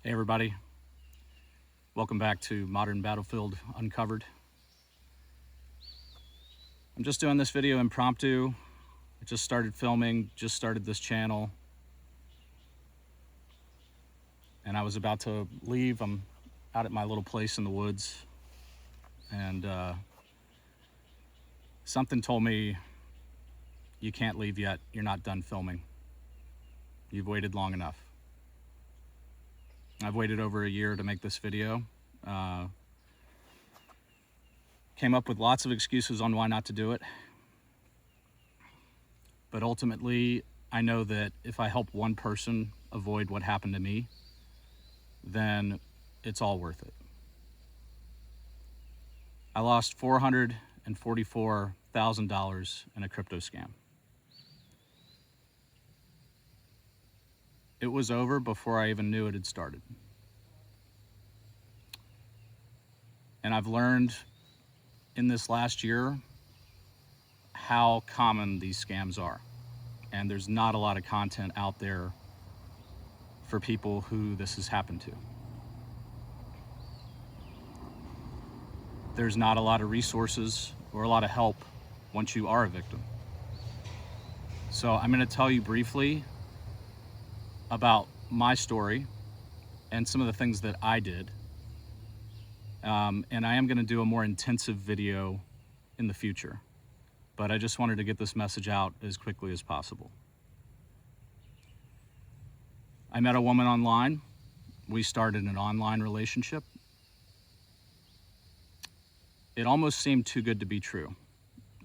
Hey everybody, welcome back to Modern Battlefield Uncovered. I'm just doing this video impromptu. I just started filming, just started this channel, and I was about to leave. I'm out at my little place in the woods, and something told me, you can't leave yet, you're not done filming. You've waited long enough. I've waited over a year to make this video. Came up with lots of excuses on why not to do it. But ultimately, I know that if I help one person avoid what happened to me, then it's all worth it. I lost $444,000 in a crypto scam. It was over before I even knew it had started. And I've learned in this last year how common these scams are. And there's not a lot of content out there for people who this has happened to. There's not a lot of resources or a lot of help once you are a victim. So I'm going to tell you briefly about my story and some of the things that I did. And I am going to do a more intensive video in the future, but I just wanted to get this message out as quickly as possible. I met a woman online. We started an online relationship. It almost seemed too good to be true.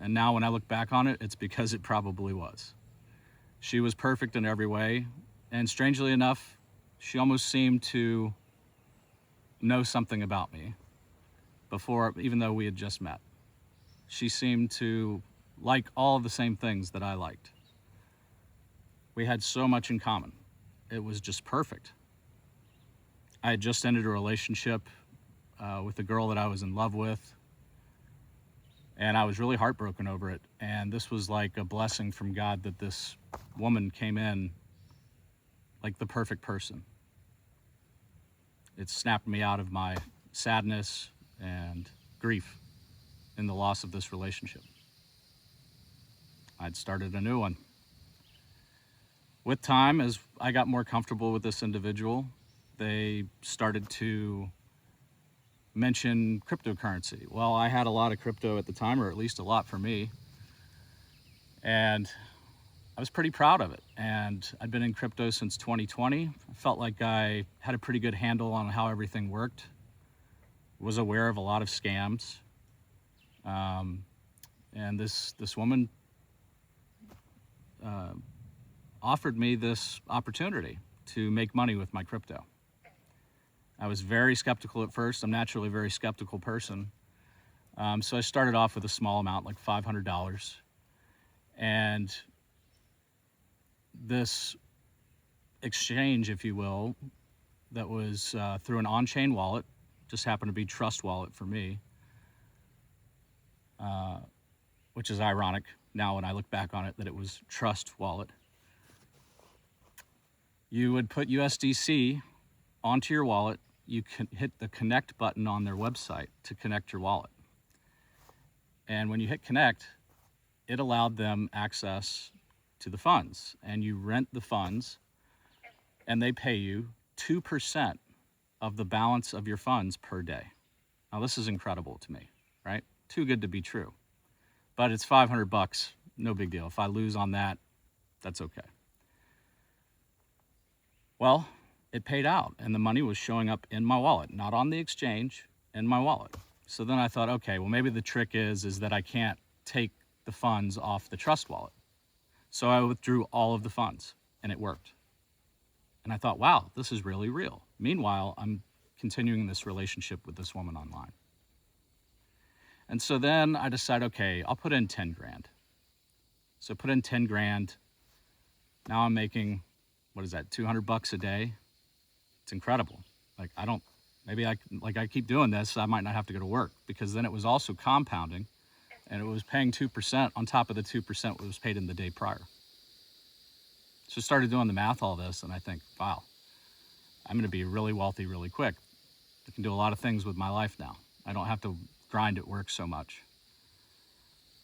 And now when I look back on it, it's because it probably was. She was perfect in every way. And strangely enough, she almost seemed to know something about me before, even though we had just met. She seemed to like all of the same things that I liked. We had so much in common. It was just perfect. I had just ended a relationship with a girl that I was in love with, and I was really heartbroken over it. And this was like a blessing from God that this woman came in like the perfect person. It snapped me out of my sadness and grief in the loss of this relationship. I'd started a new one. With time, as I got more comfortable with this individual, they started to mention cryptocurrency. Well, I had a lot of crypto at the time, or at least a lot for me, and I was pretty proud of it. And I'd been in crypto since 2020. I felt like I had a pretty good handle on how everything worked. Was aware of a lot of scams. And this woman offered me this opportunity to make money with my crypto. I was very skeptical at first. I'm naturally a very skeptical person. So I started off with a small amount, like $500. And this exchange, if you will, that was through an on-chain wallet, just happened to be Trust Wallet for me, which is ironic now when I look back on it that it was Trust Wallet. You would put USDC onto your wallet. You can hit the connect button on their website to connect your wallet. And when you hit connect, it allowed them access to the funds, and you rent the funds, and they pay you 2% of the balance of your funds per day. Now this is incredible to me, right? Too good to be true. But it's $500, no big deal. If I lose on that, that's okay. Well, it paid out, and the money was showing up in my wallet, not on the exchange, in my wallet. So then I thought, okay, well maybe the trick is that I can't take the funds off the Trust Wallet. So I withdrew all of the funds, and it worked. And I thought, wow, this is really real. Meanwhile, I'm continuing this relationship with this woman online. And so then I decided, okay, I'll put in 10 grand. So put in 10 grand. Now I'm making, what is that, $200 a day? It's incredible. Like I keep doing this, I might not have to go to work, because then it was also compounding, and it was paying 2% on top of the 2% that was paid in the day prior. So I started doing the math, all this, and I think, wow, I'm going to be really wealthy really quick. I can do a lot of things with my life now. I don't have to grind at work so much.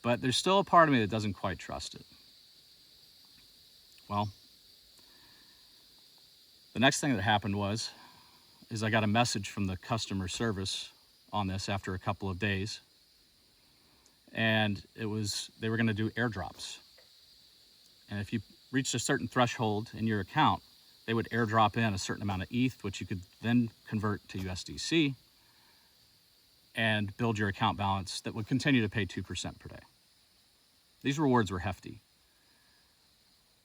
But there's still a part of me that doesn't quite trust it. Well, the next thing that happened is I got a message from the customer service on this after a couple of days. And they were going to do airdrops. And if you reached a certain threshold in your account, they would airdrop in a certain amount of ETH, which you could then convert to USDC and build your account balance that would continue to pay 2% per day. These rewards were hefty.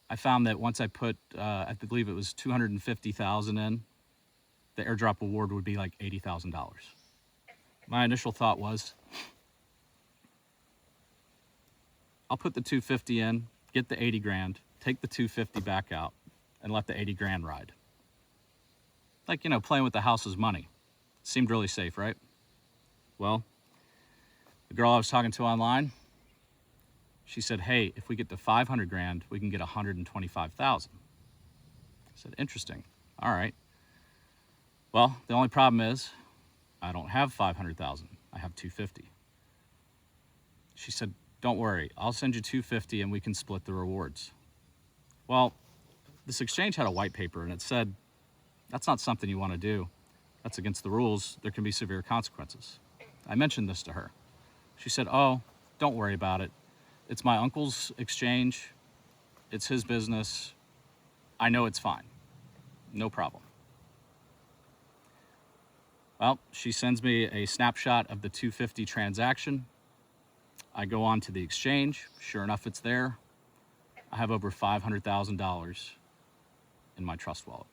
I found that once I put, I believe it was 250,000 in, the airdrop reward would be like $80,000. My initial thought was, I'll put the 250 in, get the 80 grand, take the 250 back out, and let the 80 grand ride. Like, playing with the house's money. Seemed really safe, right? Well, the girl I was talking to online, she said, hey, if we get to 500 grand, we can get 125,000. I said, interesting. All right. Well, the only problem is I don't have 500,000. I have 250. She said, don't worry, I'll send you 250 and we can split the rewards. Well, this exchange had a white paper and it said, that's not something you want to do. That's against the rules. There can be severe consequences. I mentioned this to her. She said, oh, don't worry about it. It's my uncle's exchange. It's his business. I know it's fine. No problem. Well, she sends me a snapshot of the 250 transaction. I go on to the exchange. Sure enough, it's there. I have over $500,000 in my trust wallet.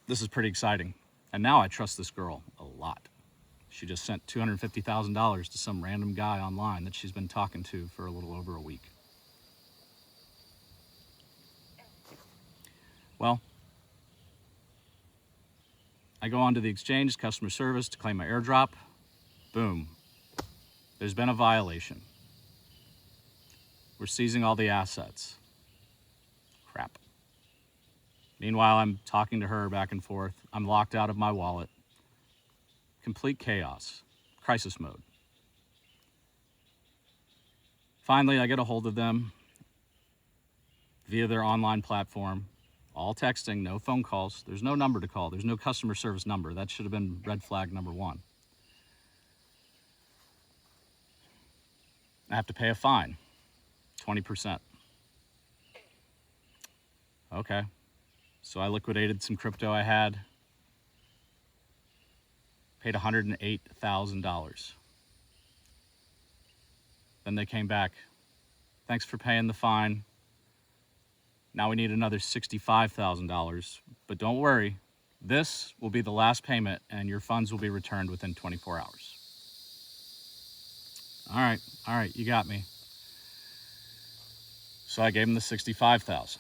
This is pretty exciting. And now I trust this girl a lot. She just sent $250,000 to some random guy online that she's been talking to for a little over a week. Well, I go on to the exchange, customer service, to claim my airdrop. Boom. There's been a violation. We're seizing all the assets. Crap. Meanwhile, I'm talking to her back and forth. I'm locked out of my wallet. Complete chaos. Crisis mode. Finally, I get a hold of them via their online platform. All texting, no phone calls. There's no number to call. There's no customer service number. That should have been red flag number one. I have to pay a fine, 20%. Okay. So I liquidated some crypto I had, paid $108,000. Then they came back. Thanks for paying the fine. Now we need another $65,000, but don't worry, this will be the last payment and your funds will be returned within 24 hours. All right, you got me. So I gave him the $65,000.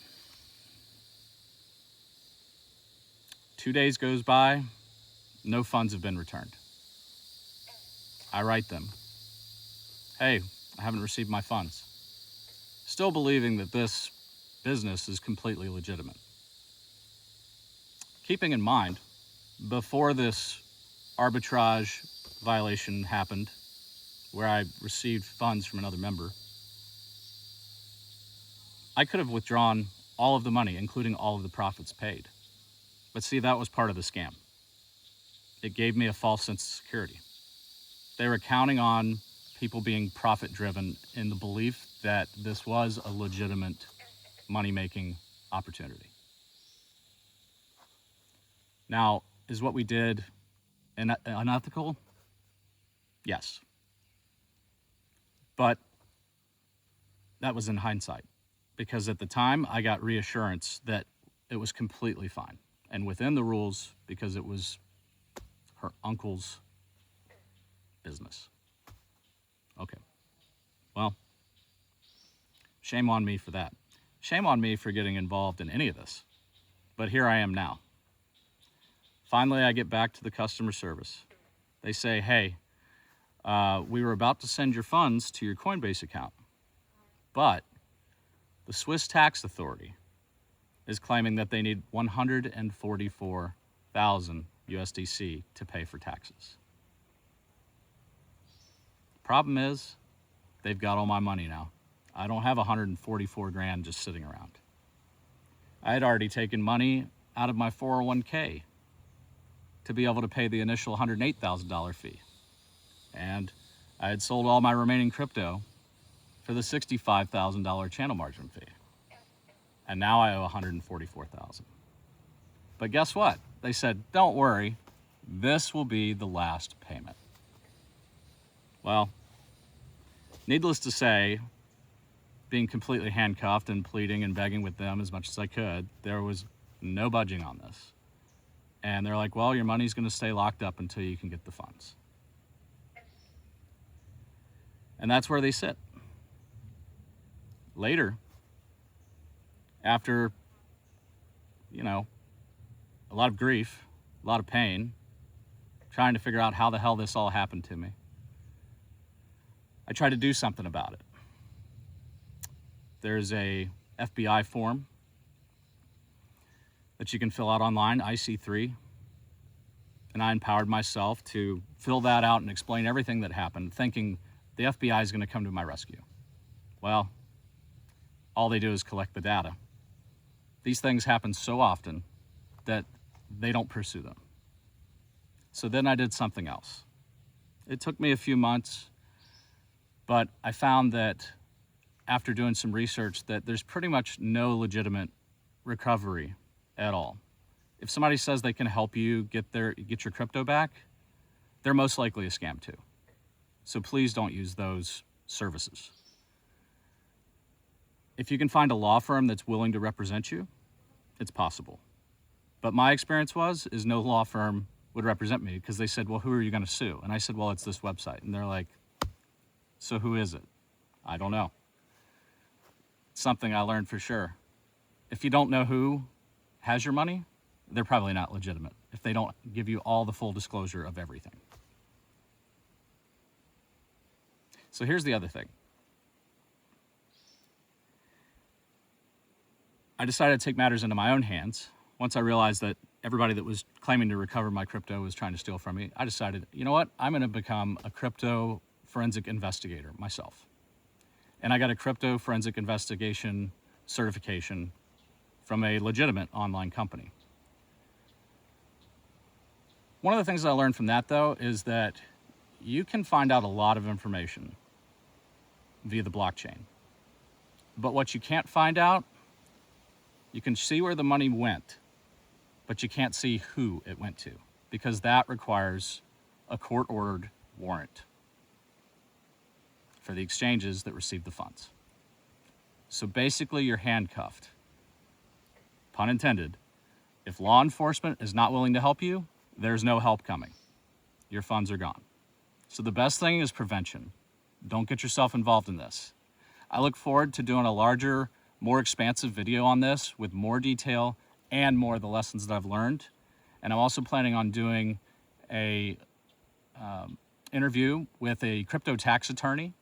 2 days goes by, no funds have been returned. I write them, hey, I haven't received my funds. Still believing that this business is completely legitimate. Keeping in mind, before this arbitrage violation happened, where I received funds from another member, I could have withdrawn all of the money, including all of the profits paid. But see, that was part of the scam. It gave me a false sense of security. They were counting on people being profit-driven in the belief that this was a legitimate money-making opportunity. Now, is what we did unethical? Yes. But that was in hindsight, because at the time I got reassurance that it was completely fine and within the rules because it was her uncle's business. Okay. Well, shame on me for that. Shame on me for getting involved in any of this. But here I am now. Finally, I get back to the customer service. They say, hey, we were about to send your funds to your Coinbase account, but the Swiss tax authority is claiming that they need 144,000 USDC to pay for taxes. Problem is, they've got all my money now. I don't have 144 grand just sitting around. I had already taken money out of my 401k to be able to pay the initial $108,000 fee. And I had sold all my remaining crypto for the $65,000 channel margin fee. And now I owe $144,000. But guess what? They said, don't worry, this will be the last payment. Well, needless to say, being completely handcuffed and pleading and begging with them as much as I could, there was no budging on this. And they're like, well, your money's going to stay locked up until you can get the funds. And that's where they sit. Later, after, a lot of grief, a lot of pain, trying to figure out how the hell this all happened to me, I tried to do something about it. There's a FBI form that you can fill out online, IC3, and I empowered myself to fill that out and explain everything that happened, thinking the FBI is going to come to my rescue. Well, all they do is collect the data. These things happen so often that they don't pursue them. So then I did something else. It took me a few months, but I found that after doing some research that there's pretty much no legitimate recovery at all. If somebody says they can help you get your crypto back, they're most likely a scam too. So please don't use those services. If you can find a law firm that's willing to represent you, it's possible. But my experience is no law firm would represent me because they said, well, who are you going to sue? And I said, well, it's this website. And they're like, so who is it? I don't know. Something I learned for sure. If you don't know who has your money, they're probably not legitimate if they don't give you all the full disclosure of everything. So here's the other thing. I decided to take matters into my own hands. Once I realized that everybody that was claiming to recover my crypto was trying to steal from me, I decided, you know what? I'm going to become a crypto forensic investigator myself. And I got a crypto forensic investigation certification from a legitimate online company. One of the things I learned from that, though, is that you can find out a lot of information via the blockchain. But what you can't find out, you can see where the money went, but you can't see who it went to, because that requires a court-ordered warrant for the exchanges that receive the funds. So basically, you're handcuffed. Pun intended. If law enforcement is not willing to help you, there's no help coming. Your funds are gone. So the best thing is prevention. Don't get yourself involved in this. I look forward to doing a larger, more expansive video on this with more detail and more of the lessons that I've learned. And I'm also planning on doing a interview with a crypto tax attorney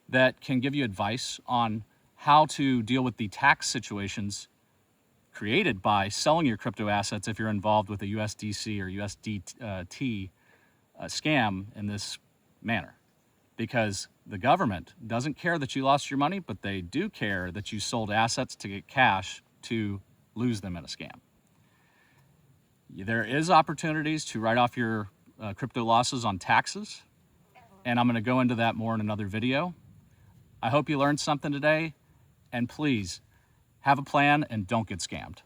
that can give you advice on how to deal with the tax situations created by selling your crypto assets if you're involved with a USDC or USDT scam in this manner. Because the government doesn't care that you lost your money, but they do care that you sold assets to get cash to lose them in a scam. There is opportunities to write off your crypto losses on taxes, and I'm going to go into that more in another video. I hope you learned something today, and please have a plan and don't get scammed.